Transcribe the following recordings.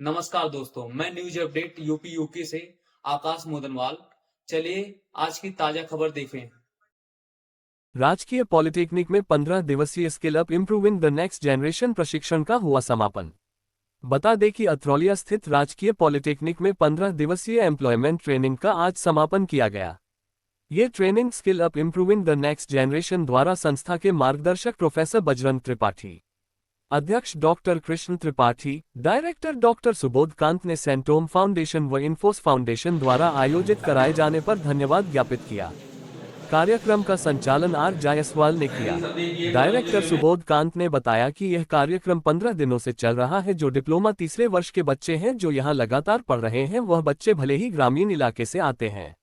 नमस्कार दोस्तों, मैं न्यूज अपडेट यूपी यूके से आकाश मोदनवाल। चलिए आज की ताजा खबर देखें। राजकीय पॉलिटेक्निक में 15 दिवसीय skill up improving the next generation प्रशिक्षण का हुआ समापन। बता दें कि अथरौलिया स्थित राजकीय पॉलिटेक्निक में 15 दिवसीय एम्प्लॉयमेंट ट्रेनिंग का आज समापन किया गया। ये training skill up improving the next generation द्वारा संस्था के मार्गदर्शक प्रोफेसर बजरंग त्रिपाठी, अध्यक्ष doctor Krishna Tripathi, director doctor Subodh Kant ने सेंटोम फाउंडेशन व इन्फोस फाउंडेशन द्वारा आयोजित कराए जाने पर धन्यवाद ज्ञापित किया। कार्यक्रम का संचालन आर जायसवाल ने किया। डायरेक्टर सुबोध कांत ने बताया कि यह कार्यक्रम 15 दिनों से चल रहा है। जो डिप्लोमा तीसरे वर्ष के बच्चे हैं जो यहां लगातार पढ़ रहे हैं, वह बच्चे भले ही ग्रामीण इलाके से आते हैं,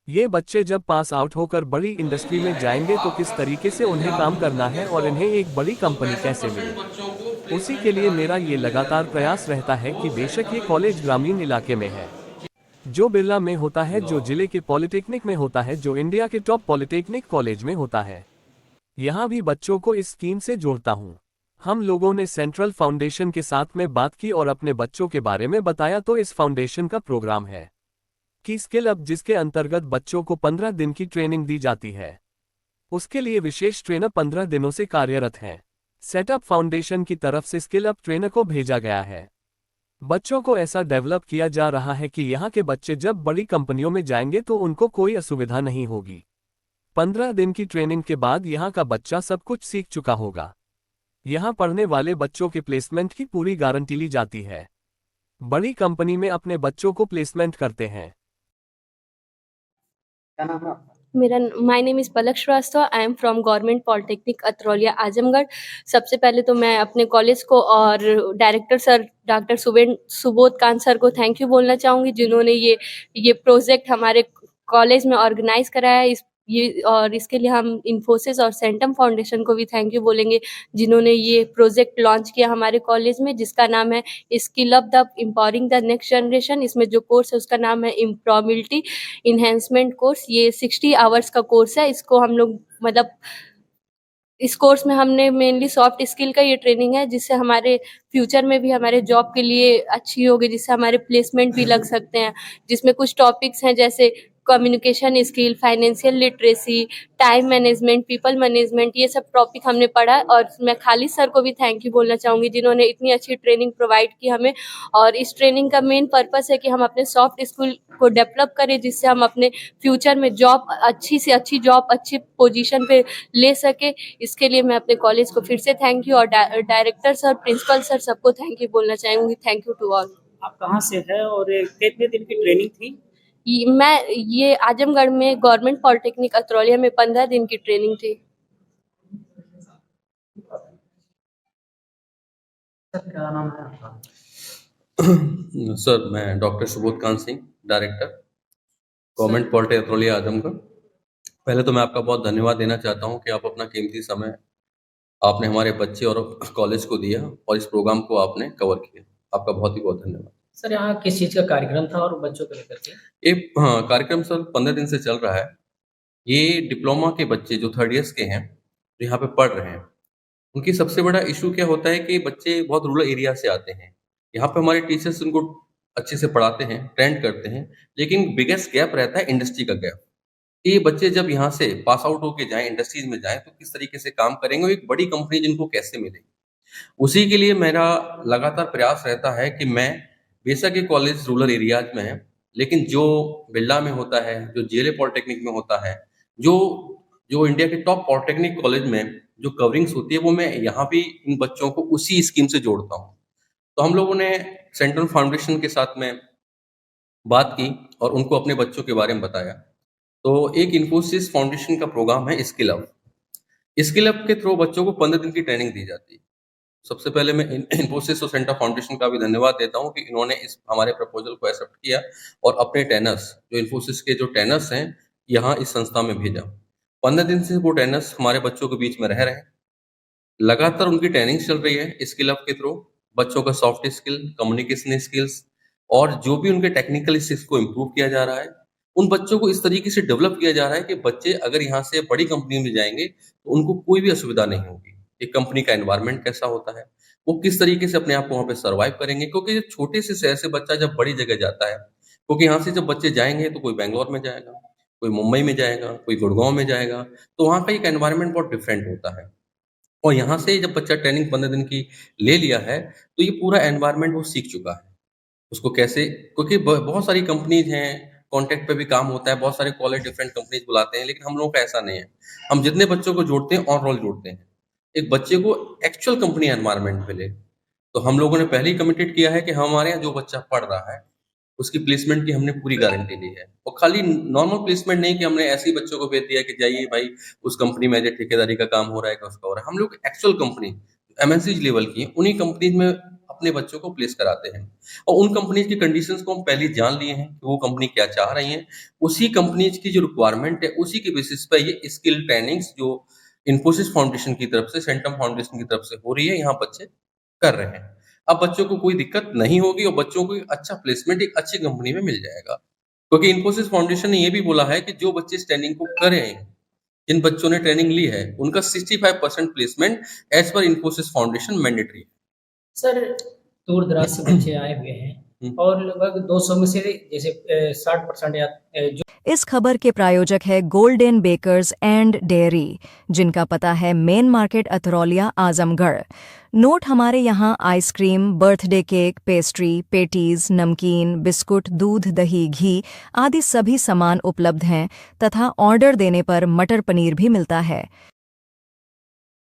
ये बच्चे जब पास आउट होकर बड़ी इंडस्ट्री में जाएंगे तो किस तरीके से उन्हें काम करना है और इन्हें एक बड़ी कंपनी कैसे मिले, उसी के लिए मेरा ये लगातार प्रयास रहता है कि बेशक ये कॉलेज ग्रामीण इलाके में है, जो बिरला में होता है, जो जिले के पॉलिटेक्निक में होता है, जो इंडिया के टॉप पॉलिटेक्निक कॉलेज में होता है, यहाँ भी बच्चों को इस स्कीम से जोड़ता हूँ। हम लोगों ने सेंट्रल फाउंडेशन के साथ में बात की और अपने बच्चों के बारे में बताया, तो इस फाउंडेशन का प्रोग्राम है कि स्किल अप, जिसके अंतर्गत बच्चों को 15 दिन की ट्रेनिंग दी जाती है। उसके लिए विशेष ट्रेनर 15 दिनों से कार्यरत हैं। सेटअप फाउंडेशन की तरफ से स्किल अप ट्रेनर को भेजा गया है। बच्चों को ऐसा डेवलप किया जा रहा है कि यहाँ के बच्चे जब बड़ी कंपनियों में जाएंगे तो उनको कोई असुविधा नहीं होगी। 15 दिन की ट्रेनिंग के बाद यहाँ का बच्चा सब कुछ सीख चुका होगा। यहाँ पढ़ने वाले बच्चों के प्लेसमेंट की पूरी गारंटी ली जाती है। बड़ी कंपनी में अपने बच्चों को प्लेसमेंट करते हैं। क्या नाम है आपका? मेरा my name is Palak Srivastava. I am from government polytechnic Atraulia Azamgarh. सबसे पहले तो मैं अपने कॉलेज को और director sir doctor Subodh Kant sir को थैंक यू बोलना चाहूँगी, जिन्होंने ये प्रोजेक्ट हमारे कॉलेज में ऑर्गेनाइज कराया है। और इसके लिए हम इन्फोसिस और सेंटम फाउंडेशन को भी थैंक यू बोलेंगे, जिन्होंने ये प्रोजेक्ट लॉन्च किया हमारे कॉलेज में, जिसका नाम है skill up the empowering the next generation. इसमें जो कोर्स है उसका नाम है एम्प्लॉयबिलिटी इन्हेंसमेंट कोर्स। ये 60 आवर्स का कोर्स है। इसको हम लोग मतलब इस कोर्स में हमने मेनली सॉफ्ट स्किल का ये ट्रेनिंग है, जिससे हमारे फ्यूचर में भी हमारे जॉब के लिए अच्छी होगी, जिससे हमारे प्लेसमेंट भी लग सकते हैं। जिसमें कुछ टॉपिक्स हैं जैसे communication skill, financial literacy, time management, people management, ये सब टॉपिक हमने पढ़ा। और मैं खालिद सर को भी थैंक यू बोलना चाहूँगी, जिन्होंने इतनी अच्छी ट्रेनिंग प्रोवाइड की हमें। और इस ट्रेनिंग का मेन पर्पस है कि हम अपने सॉफ्ट स्किल को डेवलप करें, जिससे हम अपने फ्यूचर में जॉब अच्छी से अच्छी जॉब अच्छी पोजीशन पे ले सके। इसके लिए मैं अपने कॉलेज को फिर से थैंक यू और डायरेक्टर सर, प्रिंसिपल सर, सबको थैंक यू बोलना चाहूँगी। Thank you to all. आप कहाँ से है और कितने दिन की ट्रेनिंग थी? ये आजमगढ़ में गवर्नमेंट पॉलिटेक्निक अथरौलिया में 15 दिन की ट्रेनिंग थी। सर क्या नाम है आपका? सर मैं doctor Subodh Kant Singh, director government polytechnic Atraulia Azamgarh. पहले तो मैं आपका बहुत धन्यवाद देना चाहता हूं कि आप अपना कीमती समय आपने हमारे बच्चे और कॉलेज को दिया और इस प्रोग्राम को आपने कवर किया। आपका बहुत ही बहुत धन्यवाद। सर यहाँ किस चीज़ का कार्यक्रम था और बच्चों को लेकर के? हाँ, कार्यक्रम सर 15 दिन से चल रहा है। ये डिप्लोमा के बच्चे जो 3rd ईयर्स के हैं, जो यहाँ पे पढ़ रहे हैं, उनकी सबसे बड़ा इशू क्या होता है कि बच्चे बहुत रूरल एरिया से आते हैं। यहाँ पे हमारे टीचर्स उनको अच्छे से पढ़ाते हैं, ट्रेंड करते हैं, लेकिन बिगेस्ट गैप रहता है इंडस्ट्री का गैप। ये बच्चे जब यहाँ से पास आउट होके जाएँ, इंडस्ट्रीज में जाएँ, तो किस तरीके से काम करेंगे और एक बड़ी कंपनी जिनको कैसे मिलेगी। उसी के लिए मेरा लगातार प्रयास रहता है कि मैं बेशक ये कॉलेज रूरल एरियाज में है, लेकिन जो बिरला में होता है, जो जेएलए पॉलिटेक्निक में होता है, जो जो इंडिया के टॉप पॉलिटेक्निक कॉलेज में जो कवरिंग्स होती है, वो मैं यहाँ भी इन बच्चों को उसी स्कीम से जोड़ता हूँ। तो हम लोगों ने सेंट्रल फाउंडेशन के साथ में बात की और उनको अपने बच्चों के बारे में बताया। तो एक इन्फोसिस फाउंडेशन का प्रोग्राम है स्किल अप। स्किल अप के थ्रू बच्चों को 15 दिन की ट्रेनिंग दी जाती है। सबसे पहले मैं इन्फोसिस और सेंटर फाउंडेशन का भी धन्यवाद देता हूँ कि इन्होंने इस हमारे प्रपोजल को एक्सेप्ट किया और अपने ट्रेनर्स, जो इन्फोसिस के जो ट्रेनर्स हैं, यहाँ इस संस्था में भेजा। 15 दिन से वो ट्रेनर्स हमारे बच्चों के बीच में रह रहे हैं। लगातार उनकी ट्रेनिंग चल रही है स्किल अप के थ्रू। बच्चों का सॉफ्ट स्किल, कम्युनिकेशन स्किल्स और जो भी उनके टेक्निकल स्किल्स को इम्प्रूव किया जा रहा है। उन बच्चों को इस तरीके से डेवलप किया जा रहा है कि बच्चे अगर यहाँ से बड़ी कंपनी में जाएंगे तो उनको कोई भी असुविधा नहीं होगी। एक कंपनी का एनवायरनमेंट कैसा होता है, वो किस तरीके से अपने आप को वहाँ पे सर्वाइव करेंगे, क्योंकि जो छोटे से शहर से बच्चा जब बड़ी जगह जाता है, क्योंकि यहाँ से जब बच्चे जाएँगे तो कोई बैंगलोर में जाएगा, कोई मुंबई में जाएगा, कोई गुड़गाँव में जाएगा, तो वहाँ का एक एनवायरनमेंट बहुत डिफरेंट होता है। और यहाँ से जब बच्चा ट्रेनिंग 15 दिन की ले लिया है, तो ये पूरा एनवायरनमेंट वो सीख चुका है। उसको कैसे, क्योंकि बहुत सारी कंपनीज़ हैं, कॉन्ट्रैक्ट पे भी काम होता है, बहुत सारे कॉलेज डिफरेंट कंपनीज़ बुलाते हैं, लेकिन हम लोगों का ऐसा नहीं है। हम जितने बच्चों को जोड़ते हैं, ऑन रोल जोड़ते हैं। एक बच्चे को एक्चुअल कंपनी एनवायरनमेंट मिले। तो हम लोगों ने पहले ही कमिटेड किया है कि हमारे यहाँ जो बच्चा पढ़ रहा है, उसकी प्लेसमेंट की हमने पूरी गारंटी ली है। और खाली नॉर्मल प्लेसमेंट नहीं कि हमने ऐसे ही बच्चों को भेज दिया कि जाइए भाई उस कंपनी में ठेकेदारी का काम हो रहा है कि उसका हो रहा है। हम लोग एक्चुअल कंपनी एमएनसीज लेवल की उन्हीं कंपनीज में अपने बच्चों को प्लेस कराते हैं। और उन कंपनीज की कंडीशंस को हम पहले ही जान लिए हैं कि वो कंपनी क्या चाह रही है। उसी कंपनीज की जो रिक्वायरमेंट है, उसी के बेसिस पे ये स्किल ट्रेनिंग्स जो इन्फोसिस फाउंडेशन की तरफ से, सेंटम फाउंडेशन की तरफ से हो रही है, यहाँ बच्चे कर रहे हैं। अब बच्चों को कोई दिक्कत नहीं होगी और बच्चों को एक अच्छा प्लेसमेंट एक अच्छी कंपनी में मिल जाएगा। क्योंकि इन्फोसिस फाउंडेशन ने ये भी बोला है कि जो बच्चे इस ट्रेनिंग को करें, जिन बच्चों ने ट्रेनिंग ली है, उनका 65% placement as per Infosys foundation mandatory है। सर दूर-दराज से बच्चे आए हुए हैं और लगभग 200 में से जैसे 60% या जो इस खबर के प्रायोजक है गोल्डन बेकर्स एंड डेयरी, जिनका पता है main market Atraulia Azamgarh. Note हमारे यहाँ ice cream, birthday cake, pastry, patties, नमकीन, बिस्कुट, दूध, दही, घी आदि सभी सामान उपलब्ध हैं तथा ऑर्डर देने पर मटर पनीर भी मिलता है।